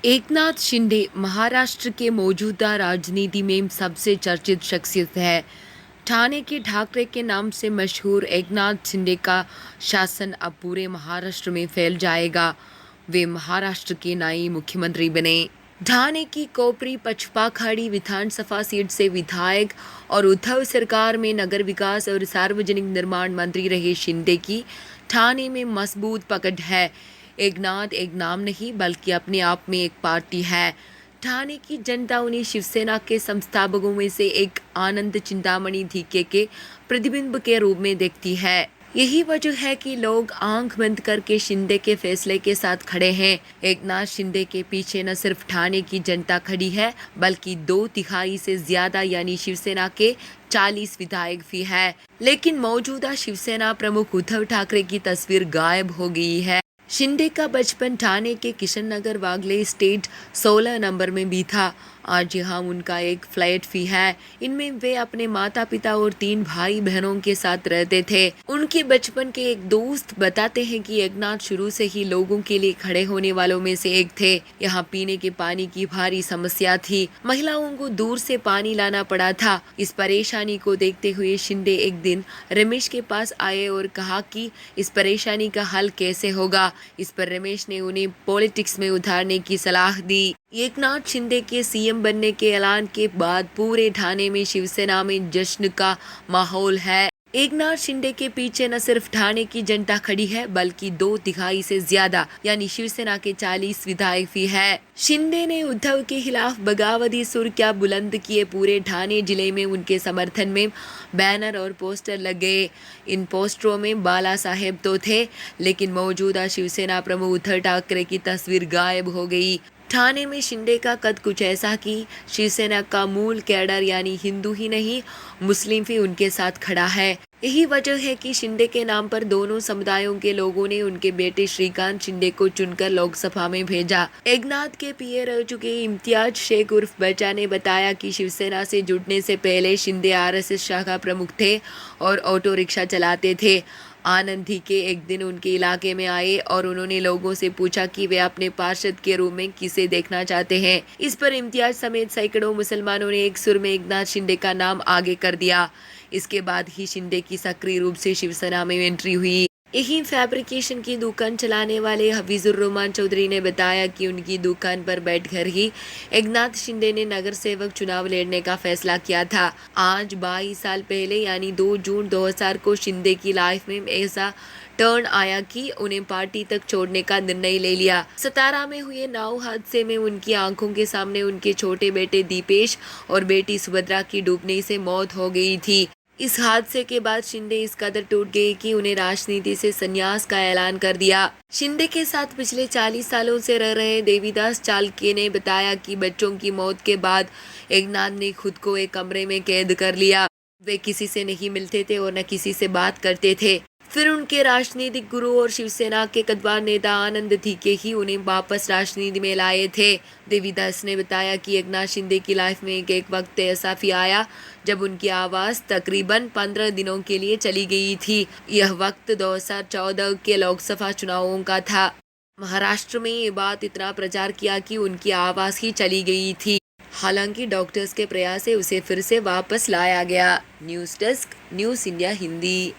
एकनाथ शिंदे महाराष्ट्र के मौजूदा राजनीति में सबसे चर्चित शख्सियत है। ठाणे के ठाकरे के नाम से मशहूर एकनाथ शिंदे का शासन अब पूरे महाराष्ट्र में फैल जाएगा। वे महाराष्ट्र के नए मुख्यमंत्री बने। ठाणे की कोपरी पचपाखाड़ी विधानसभा सीट से विधायक और उद्धव सरकार में नगर विकास और सार्वजनिक निर्माण मंत्री रहे शिंदे की ठाणे में मजबूत पकड़ है। एकनाथ एक नाम नहीं बल्कि अपने आप में एक पार्टी है। ठाणे की जनता उन्हें शिवसेना के संस्थापकों में से एक आनंद चिंतामणि धीके के प्रतिबिंब के रूप में देखती है। यही वजह है कि लोग आंख बंद करके शिंदे के फैसले के साथ खड़े हैं। एकनाथ शिंदे के पीछे न सिर्फ ठाणे की जनता खड़ी है बल्कि 2/3 से ज्यादा यानी शिवसेना के 40 विधायक भी है। लेकिन मौजूदा शिवसेना प्रमुख उद्धव ठाकरे की तस्वीर गायब हो गई है। शिंदे का बचपन ठाणे के किशन नगर वागले स्टेट 16 नंबर में भी था। आज यहाँ उनका एक फ्लैट भी है। इनमें वे अपने माता पिता और 3 भाई बहनों के साथ रहते थे। उनके बचपन के एक दोस्त बताते हैं कि एकनाथ शुरू से ही लोगों के लिए खड़े होने वालों में से एक थे। यहाँ पीने के पानी की भारी समस्या थी। महिलाओं को दूर से पानी लाना पड़ा था। इस परेशानी को देखते हुए शिंदे एक दिन रमेश के पास आए और कहा कि इस परेशानी का हल कैसे होगा। इस पर रमेश ने उन्हें पॉलिटिक्स में उतारने की सलाह दी। एकनाथ शिंदे के सीएम बनने के ऐलान के बाद पूरे ठाणे में शिवसेना में जश्न का माहौल है। एकनाथ शिंदे के पीछे न सिर्फ ठाणे की जनता खड़ी है बल्कि 2/3 से ज्यादा यानी शिवसेना के 40 विधायक भी है। शिंदे ने उद्धव के खिलाफ बगावती सुर क्या बुलंद किए। पूरे ठाणे जिले में उनके समर्थन में बैनर और पोस्टर लगे। इन पोस्टरों में बाला साहेब तो थे लेकिन मौजूदा शिवसेना प्रमुख उद्धव ठाकरे की तस्वीर गायब हो गई। ठाणे में शिंदे का कद कुछ ऐसा कि शिवसेना का मूल कैडर यानी हिंदू ही नहीं मुस्लिम भी उनके साथ खड़ा है। यही वजह है कि शिंदे के नाम पर दोनों समुदायों के लोगों ने उनके बेटे श्रीकांत शिंदे को चुनकर लोकसभा में भेजा। एकनाथ के पीए रह चुके इम्तियाज शेख उर्फ बच्चा ने बताया कि शिवसेना से जुड़ने से पहले शिंदे आरएसएस शाखा प्रमुख थे और ऑटो रिक्शा चलाते थे। आनंद के एक दिन उनके इलाके में आए और उन्होंने लोगों से पूछा कि वे अपने पार्षद के रूप में किसे देखना चाहते हैं। इस पर इम्तियाज समेत सैकड़ों मुसलमानों ने एक सुर में एकनाथ शिंदे का नाम आगे कर दिया। इसके बाद ही शिंदे की सक्रिय रूप से शिवसेना में एंट्री हुई। यही फैब्रिकेशन की दुकान चलाने वाले हफीजुर रहमान चौधरी ने बताया कि उनकी दुकान पर बैठकर ही एकनाथ शिंदे ने नगर सेवक चुनाव लड़ने का फैसला किया था। आज 22 साल पहले यानी 2 जून 2000 को शिंदे की लाइफ में ऐसा टर्न आया कि उन्हें पार्टी तक छोड़ने का निर्णय ले लिया। सतारा में हुए नाव हादसे में उनकी आंखों के सामने उनके छोटे बेटे दीपेश और बेटी सुभद्रा की डूबने से मौत हो गई थी। इस हादसे के बाद शिंदे इस कदर टूट गए कि उन्हें राजनीति से संन्यास का ऐलान कर दिया। शिंदे के साथ पिछले 40 सालों से रह रहे देवीदास चालके ने बताया कि बच्चों की मौत के बाद एकनाथ ने खुद को एक कमरे में कैद कर लिया। वे किसी से नहीं मिलते थे और न किसी से बात करते थे। फिर उनके राजनीतिक गुरु और शिवसेना के कद्दावर नेता आनंद धीके ही उन्हें वापस राजनीति में लाए थे। देवीदास ने बताया कि एकनाथ शिंदे की लाइफ में एक वक्त ऐसा भी आया जब उनकी आवाज़ तकरीबन 15 दिनों के लिए चली गई थी। यह वक्त 2014 के लोकसभा चुनावों का था। महाराष्ट्र में ये बात इतना प्रचार किया कि उनकी आवाज़ ही चली गई थी। हालांकि डॉक्टर्स के प्रयास से उसे फिर से वापस लाया गया। News desk, news India Hindi.